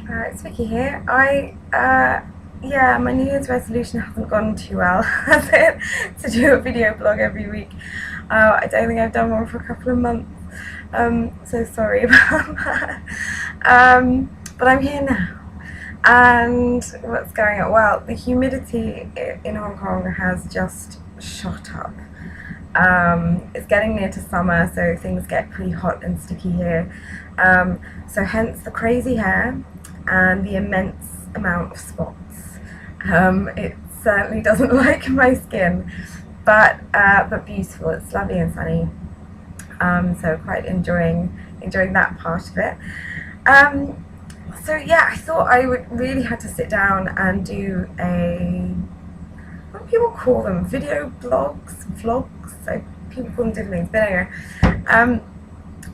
It's Vicky here. Yeah, my New Year's resolution hasn't gone too well, has it? To do a video blog every week. I don't think I've done one for a couple of months. So sorry about that. But I'm here now. And what's going on? Well, the humidity in Hong Kong has just shot up. It's getting near to summer, so things get pretty hot and sticky here. So hence the crazy hair and the immense amount of spots. It certainly doesn't like my skin, but beautiful. It's lovely and sunny. So quite enjoying that part of it. So yeah, I thought I would really have to sit down and do what do people call them? Video blogs, vlogs. So people call them different things. But anyway,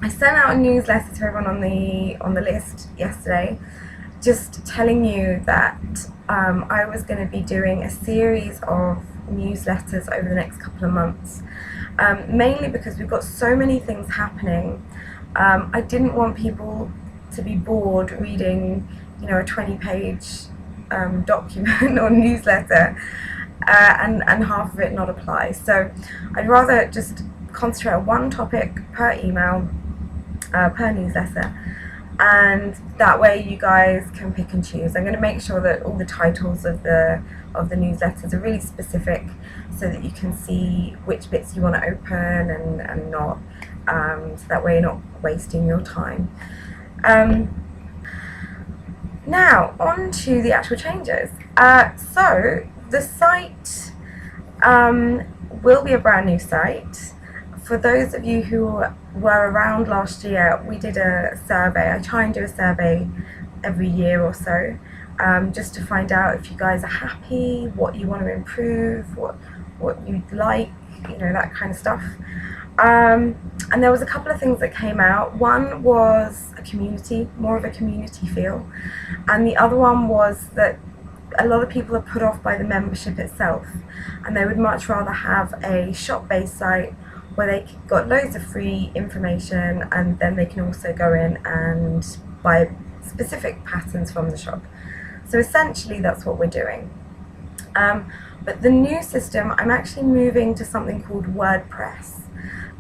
I sent out a newsletter to everyone on the list yesterday, just telling you that I was going to be doing a series of newsletters over the next couple of months, mainly because we've got so many things happening. I didn't want people to be bored reading, a 20-page document or newsletter, and half of it not apply. So I'd rather just concentrate on one topic per email, per newsletter, and that way you guys can pick and choose. I'm going to make sure that all the titles of the newsletters are really specific, so that you can see which bits you want to open and not, so that way you're not wasting your time. Now on to the actual changes. So the site will be a brand new site. For those of you who were around last year, we did a survey. I try and do a survey every year or so, just to find out if you guys are happy, what you want to improve, what you'd like, that kind of stuff. And there was a couple of things that came out. One was more of a community feel, and the other one was that a lot of people are put off by the membership itself, and they would much rather have a shop-based site where they got loads of free information, and then they can also go in and buy specific patterns from the shop. So essentially that's what we're doing. But the new system, I'm actually moving to something called WordPress.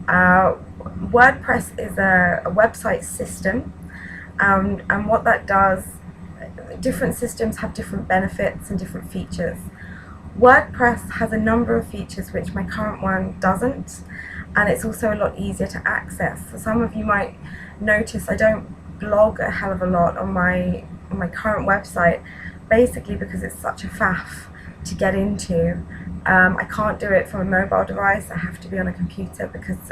WordPress is a website system, and what that does, different systems have different benefits and different features. WordPress has a number of features which my current one doesn't, and it's also a lot easier to access. So some of you might notice I don't blog a hell of a lot on my current website, basically because it's such a faff to get into. I can't do it from a mobile device. I have to be on a computer because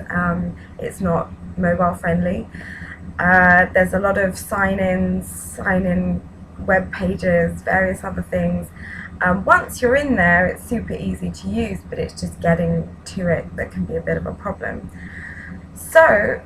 it's not mobile friendly. There's a lot of sign-in web pages, various other things. Once you're in there, it's super easy to use, but it's just getting to it that can be a bit of a problem. So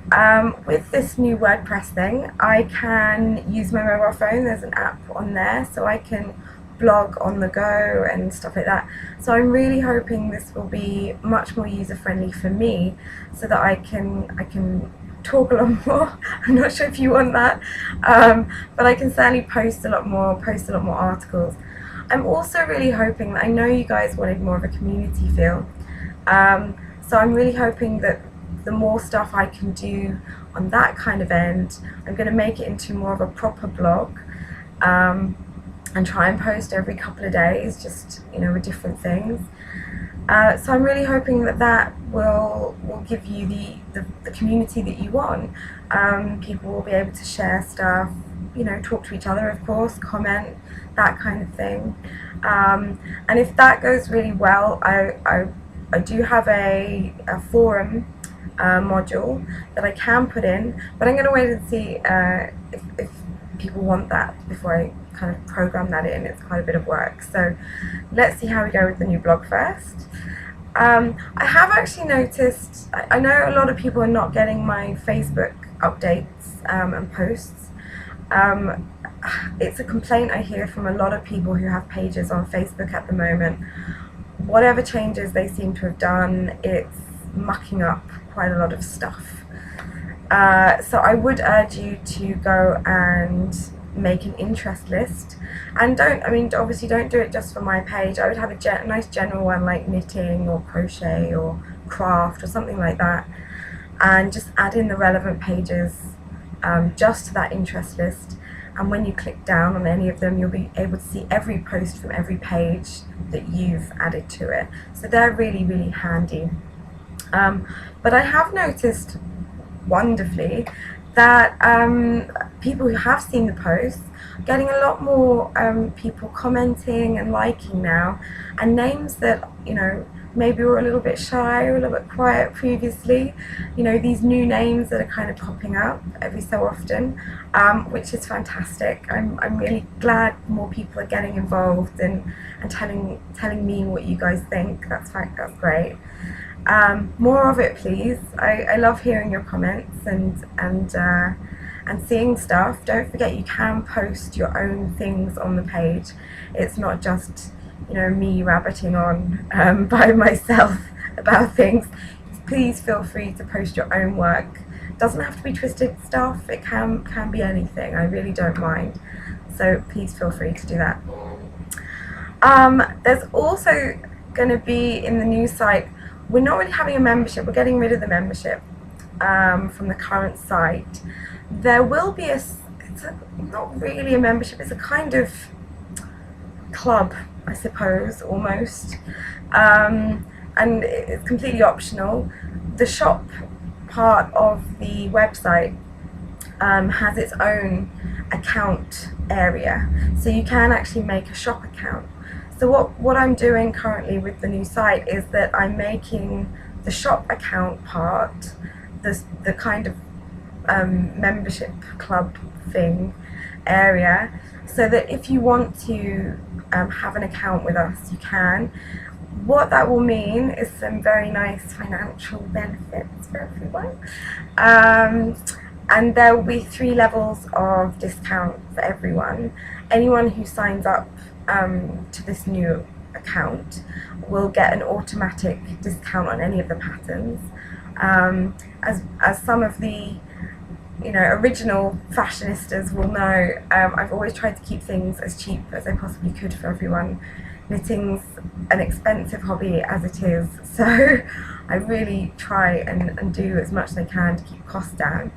with this new WordPress thing, I can use my mobile phone. There's an app on there, so I can blog on the go and stuff like that. So I'm really hoping this will be much more user-friendly for me, so that I can talk a lot more. I'm not sure if you want that, but I can certainly post a lot more articles. I'm also really hoping that, I know you guys wanted more of a community feel, so I'm really hoping that the more stuff I can do on that kind of end, I'm going to make it into more of a proper blog, and try and post every couple of days, just with different things. So I'm really hoping that will give you the community that you want. People will be able to share stuff, talk to each other, of course, comment, that kind of thing. And if that goes really well, I do have a forum module that I can put in, but I'm going to wait and see if people want that before I kind of program that in. It's quite a bit of work, so let's see how we go with the new blog first. I have actually noticed, I know a lot of people are not getting my Facebook updates and posts. It's a complaint I hear from a lot of people who have pages on Facebook at the moment. Whatever changes they seem to have done, it's mucking up quite a lot of stuff. So I would urge you to go and make an interest list. And obviously don't do it just for my page. I would have a nice general one like knitting or crochet or craft or something like that, and just add in the relevant pages just to that interest list. And when you click down on any of them, you'll be able to see every post from every page that you've added to it. So they're really, really handy. But I have noticed wonderfully that people who have seen the posts are getting a lot more people commenting and liking now, and names that, you know, maybe were a little bit shy or a little bit quiet previously, you know, these new names that are kind of popping up every so often, which is fantastic. I'm really glad more people are getting involved and telling me what you guys think. That's great. More of it, please. I love hearing your comments and seeing stuff. Don't forget, you can post your own things on the page. It's not just, you know, me rabbiting on by myself about things. Please feel free to post your own work. It doesn't have to be twisted stuff. It can be anything. I really don't mind. So please feel free to do that. There's also going to be in the new site, we're not really having a membership. We're getting rid of the membership from the current site. There will be not really a membership, it's a kind of club, I suppose, almost, and it's completely optional. The shop part of the website has its own account area, so you can actually make a shop account. So what I'm doing currently with the new site is that I'm making the shop account part the kind of membership club thing area, so that if you want to have an account with us, you can. What that will mean is some very nice financial benefits for everyone, and there will be 3 levels of discount for everyone. Anyone who signs up to this new account will get an automatic discount on any of the patterns. As some of the, you know, original fashionistas will know, I've always tried to keep things as cheap as I possibly could for everyone. Knitting's an expensive hobby as it is, so I really try and do as much as I can to keep costs down.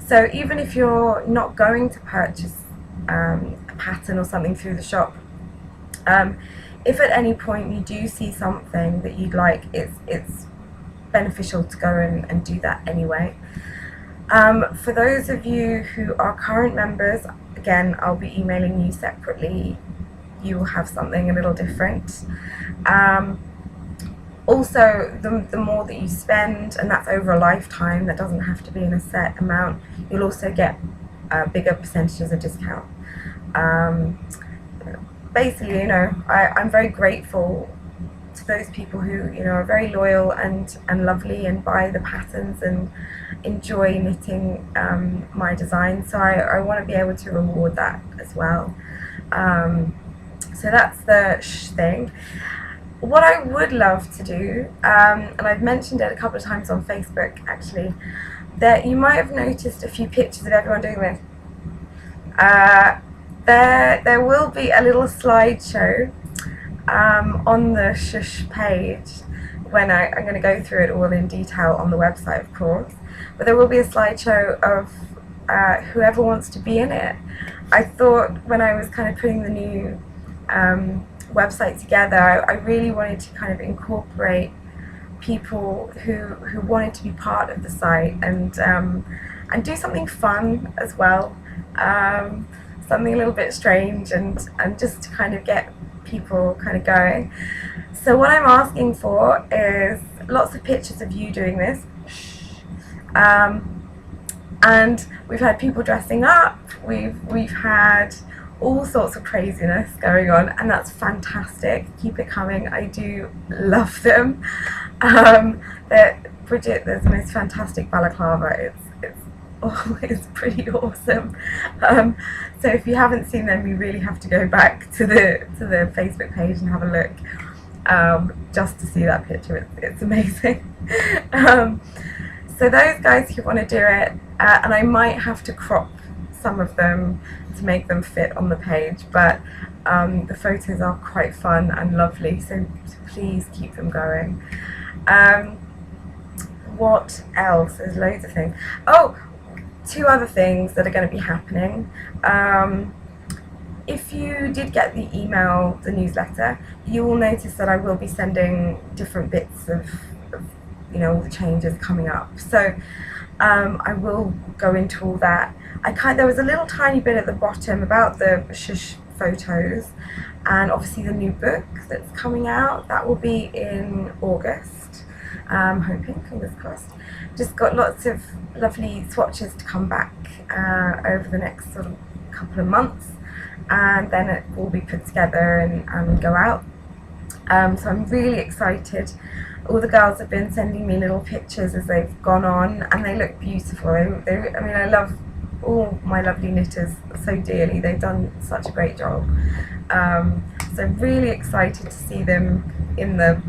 So even if you're not going to purchase a pattern or something through the shop, if at any point you do see something that you'd like, it's beneficial to go and do that anyway. For those of you who are current members, again, I'll be emailing you separately. You will have something a little different. Also, the more that you spend, and that's over a lifetime, that doesn't have to be in a set amount, you'll also get bigger percentages of discount. Basically, you know, I'm very grateful to those people who, you know, are very loyal and lovely and buy the patterns and enjoy knitting my designs. So I want to be able to reward that as well. So that's the thing. What I would love to do, and I've mentioned it a couple of times on Facebook actually, that you might have noticed a few pictures of everyone doing this. There will be a little slideshow on the Shush page when I'm going to go through it all in detail on the website, of course. But there will be a slideshow of whoever wants to be in it. I thought when I was kind of putting the new website together, I really wanted to kind of incorporate people who wanted to be part of the site and do something fun as well. Something a little bit strange and just to kind of get people kind of going. So what I'm asking for is lots of pictures of you doing this. And we've had people dressing up, we've had all sorts of craziness going on, and that's fantastic. Keep it coming. I do love them. Bridget, there's the most fantastic balaclava. It's pretty awesome. So if you haven't seen them, you really have to go back to the Facebook page and have a look, just to see that picture. It's amazing. So those guys who want to do it, and I might have to crop some of them to make them fit on the page, but the photos are quite fun and lovely, so please keep them going. What else? There's loads of things. Oh, two other things that are going to be happening. If you did get the email, the newsletter, you will notice that I will be sending different bits of all the changes coming up. So I will go into all that. There was a little tiny bit at the bottom about the shush photos, and obviously the new book that's coming out, that will be in August. I'm hoping, fingers crossed. Just got lots of lovely swatches to come back over the next sort of couple of months, and then it will be put together and go out. So I'm really excited. All the girls have been sending me little pictures as they've gone on, and they look beautiful. I mean, I love all my lovely knitters so dearly. They've done such a great job. So really excited to see them in the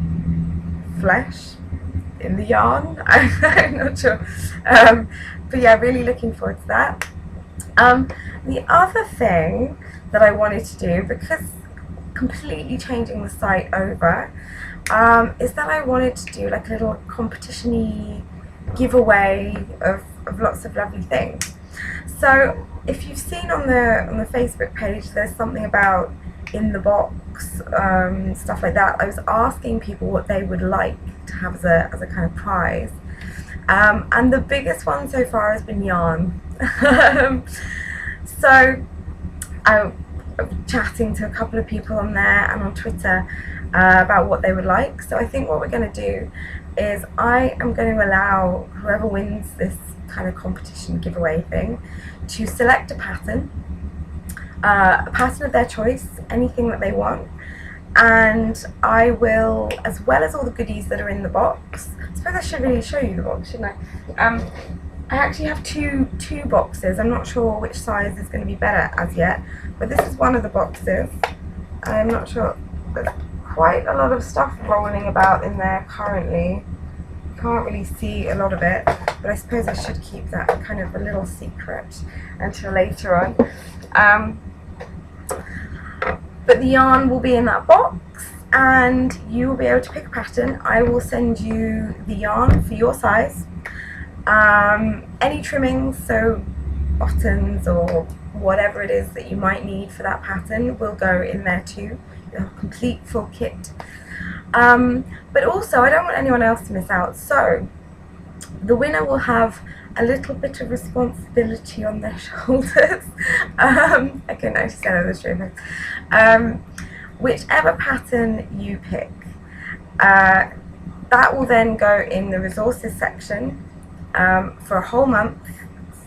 flesh, in the yarn. I'm not sure. But yeah, really looking forward to that. The other thing that I wanted to do, because completely changing the site over, is that I wanted to do like a little competition-y giveaway of lots of lovely things. So if you've seen on the Facebook page, there's something about in the box, stuff like that. I was asking people what they would like to have as a kind of prize, and the biggest one so far has been yarn. So I'm chatting to a couple of people on there and on Twitter about what they would like. So I think what we're going to do is I am going to allow whoever wins this kind of competition giveaway thing to select a pattern of their choice, anything that they want, and I will, as well as all the goodies that are in the box. I suppose I should really show you the box, shouldn't I? I actually have two boxes. I'm not sure which size is going to be better as yet, but this is one of the boxes. I'm not sure. There's quite a lot of stuff rolling about in there currently. Can't really see a lot of it, but I suppose I should keep that kind of a little secret until later on. But the yarn will be in that box, and you will be able to pick a pattern. I will send you the yarn for your size. Any trimmings, so buttons or whatever it is that you might need for that pattern, will go in there too. You'll have a complete full kit. But also, I don't want anyone else to miss out, so the winner will have a little bit of responsibility on their shoulders. I can actually say that as true. Whichever pattern you pick, that will then go in the resources section for a whole month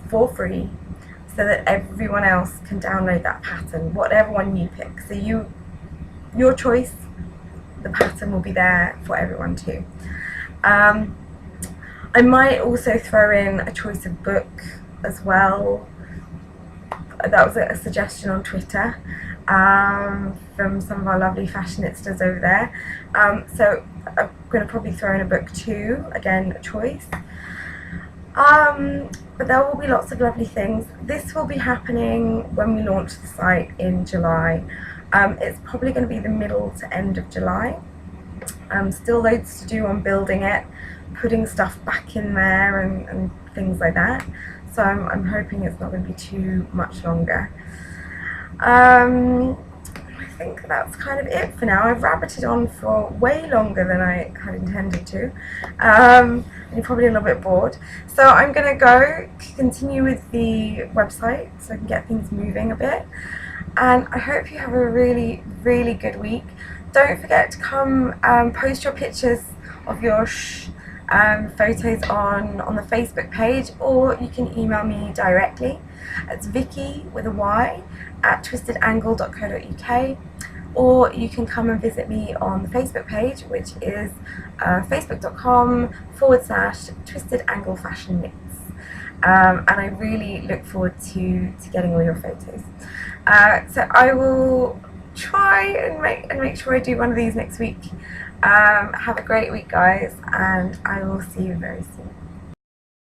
for free, so that everyone else can download that pattern, whatever one you pick. So your choice, the pattern will be there for everyone too. I might also throw in a choice of book as well. That was a suggestion on Twitter from some of our lovely fashionistas over there. So I'm going to probably throw in a book too, again, a choice. But there will be lots of lovely things. This will be happening when we launch the site in July. It's probably going to be the middle to end of July. Still loads to do on building it, putting stuff back in there and things like that. So I'm hoping it's not going to be too much longer. I think that's kind of it for now. I've rabbited on for way longer than I had intended to. And you're probably a little bit bored. So I'm going to go continue with the website so I can get things moving a bit. And I hope you have a really, really good week. Don't forget to come post your pictures of your photos on the Facebook page, or you can email me directly. It's Vicky with a Y at twistedangle.co.uk, or you can come and visit me on the Facebook page, which is facebook.com/twistedanglefashionknits. And I really look forward to getting all your photos. So I will try and make sure I do one of these next week. Have a great week, guys, and I will see you very soon.